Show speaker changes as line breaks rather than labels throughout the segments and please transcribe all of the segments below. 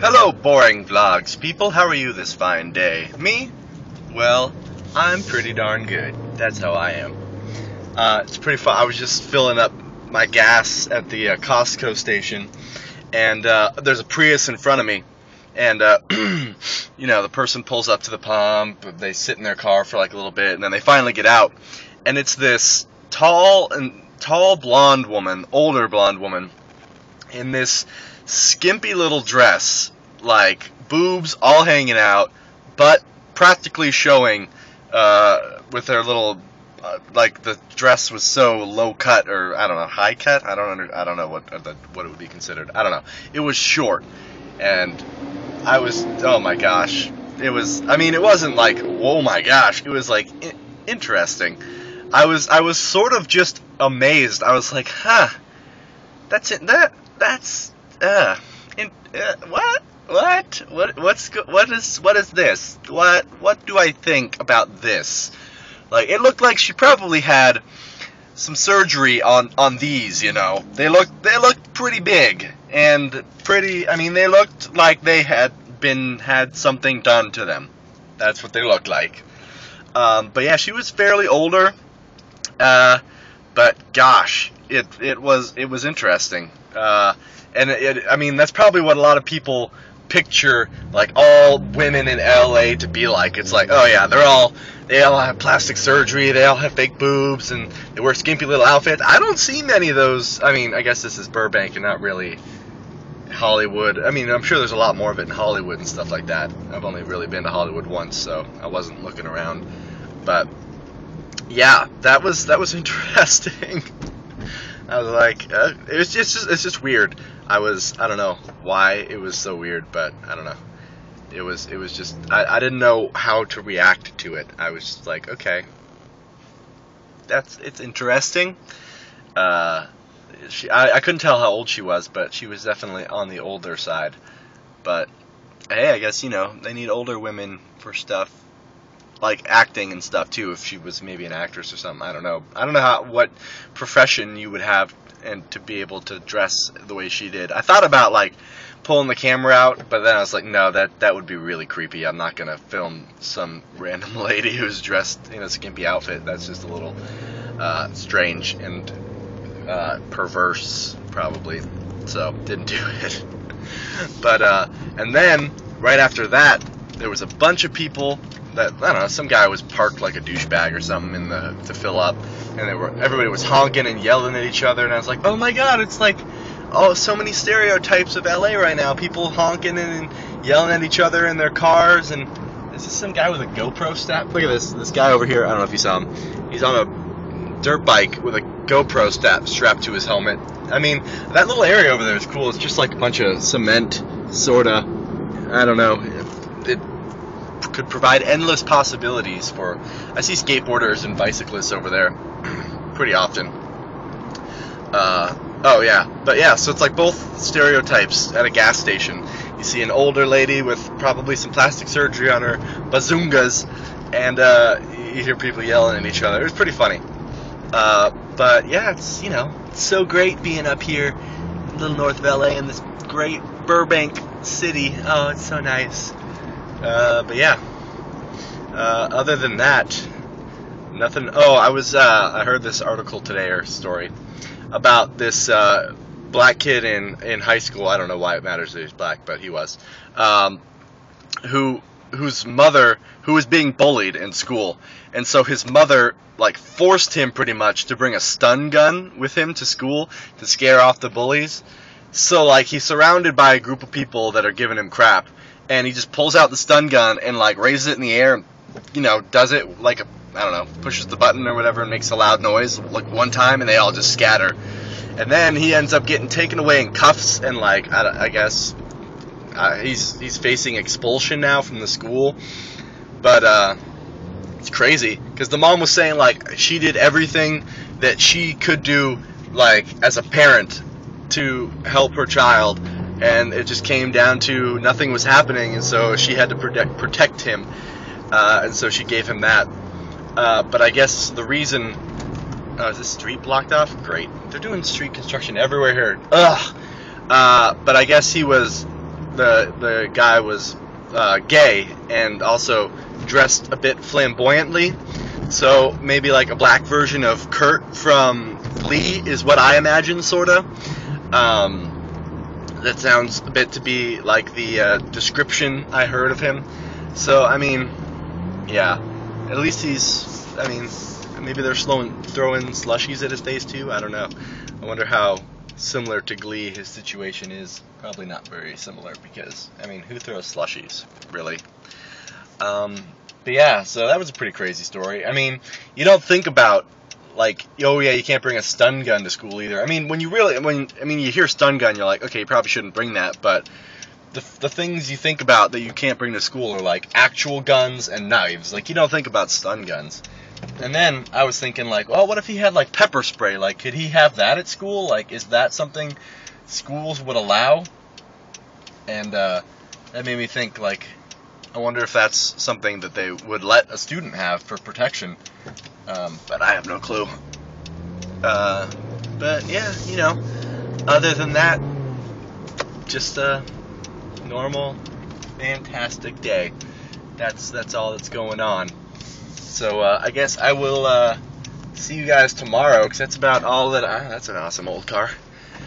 Hello, boring vlogs people. How are you this fine day? Me? Well, I'm pretty darn good. That's how I am. It's pretty fun. I was just filling up my gas at the Costco station, and there's a Prius in front of me. And, you know, the person pulls up to the pump, they sit in their car for like a little bit, and then they finally get out. And it's this tall blonde woman, older blonde woman, in this skimpy little dress, like boobs all hanging out, but practically showing, with her little, like the dress was so low cut, or I don't know, high cut. I don't know what it would be considered. I don't know. It was short, and I was, oh my gosh, it was. I mean, it wasn't like, oh my gosh. It was like interesting. I was sort of just amazed. I was like, huh, that's it. That's what is this? What do I think about this? Like, it looked like she probably had some surgery on these, you know. They looked pretty big and pretty. I mean, they looked like they had something done to them. That's what they looked like. But yeah, she was fairly older. But gosh, it was interesting. And I mean, that's probably what a lot of people picture, like, all women in LA to be like. It's like, oh yeah, they all have plastic surgery, they all have fake boobs, and they wear skimpy little outfits. I don't see many of those. I mean, I guess this is Burbank and not really Hollywood. I mean, I'm sure there's a lot more of it in Hollywood and stuff like that. I've only really been to Hollywood once, so I wasn't looking around. But yeah, that was interesting. I was like, it's just weird. I don't know why it was so weird, but I don't know. It was just, I didn't know how to react to it. I was just like, okay, it's interesting. I couldn't tell how old she was, but she was definitely on the older side. But hey, I guess, you know, they need older women for stuff like acting and stuff too. If she was maybe an actress or something, I don't know. I don't know what profession you would have and to be able to dress the way she did. I thought about like pulling the camera out, but then I was like, no, that would be really creepy. I'm not gonna film some random lady who's dressed in a skimpy outfit. That's just a little strange and perverse, probably. So didn't do it. But and then right after that, there was a bunch of people that, I don't know, some guy was parked like a douchebag or something to fill up, and everybody was honking and yelling at each other, and I was like, oh my god, it's like, oh, so many stereotypes of LA right now, people honking and yelling at each other in their cars. And is this some guy with a GoPro strap? Look at this guy over here, I don't know if you saw him, he's on a dirt bike with a GoPro strapped to his helmet. I mean, that little area over there is cool. It's just like a bunch of cement, sorta. I don't know, it could provide endless possibilities for. I see skateboarders and bicyclists over there pretty often. Oh yeah, but yeah, so it's like both stereotypes at a gas station. You see an older lady with probably some plastic surgery on her bazongas, and you hear people yelling at each other. It was pretty funny. But yeah, it's, you know, it's so great being up here in little north of LA in this great Burbank city. Oh, it's so nice. But yeah, other than that, nothing. Oh, I heard this article today, or story, about this black kid in high school. I don't know why it matters that he's black, but he was, whose mother, who was being bullied in school, and so his mother like forced him pretty much to bring a stun gun with him to school to scare off the bullies. So like he's surrounded by a group of people that are giving him crap, and he just pulls out the stun gun and like raises it in the air and, you know, does it like I don't know, pushes the button or whatever and makes a loud noise like one time, and they all just scatter. And then he ends up getting taken away in cuffs, and like I guess he's facing expulsion now from the school. But it's crazy because the mom was saying like she did everything that she could do, like as a parent, to help her child, and it just came down to nothing was happening, and so she had to protect him, and so she gave him that. But I guess the reason, is this street blocked off? Great, they're doing street construction everywhere here. Ugh. But I guess he was the guy was gay and also dressed a bit flamboyantly. So maybe like a black version of Kurt from Glee is what I imagine, sorta. That sounds a bit to be like the description I heard of him. So, I mean, yeah. At least maybe they're throwing slushies at his face too. I don't know. I wonder how similar to Glee his situation is. Probably not very similar because, I mean, who throws slushies, really? But yeah, so that was a pretty crazy story. I mean, you don't think about, like, oh yeah, you can't bring a stun gun to school either. I mean, when you hear stun gun, you're like, okay, you probably shouldn't bring that, but the things you think about that you can't bring to school are like actual guns and knives. Like, you don't think about stun guns. And then I was thinking, like, well, what if he had like pepper spray? Like, could he have that at school? Like, is that something schools would allow? And that made me think, like, I wonder if that's something that they would let a student have for protection. But I have no clue. But yeah, you know, other than that, just a normal, fantastic day. That's all that's going on. So I guess I will see you guys tomorrow, because that's about all that that's an awesome old car.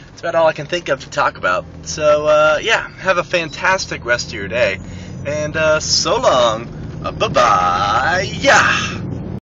That's about all I can think of to talk about. So yeah, have a fantastic rest of your day, and so long. Bye-bye. Yeah.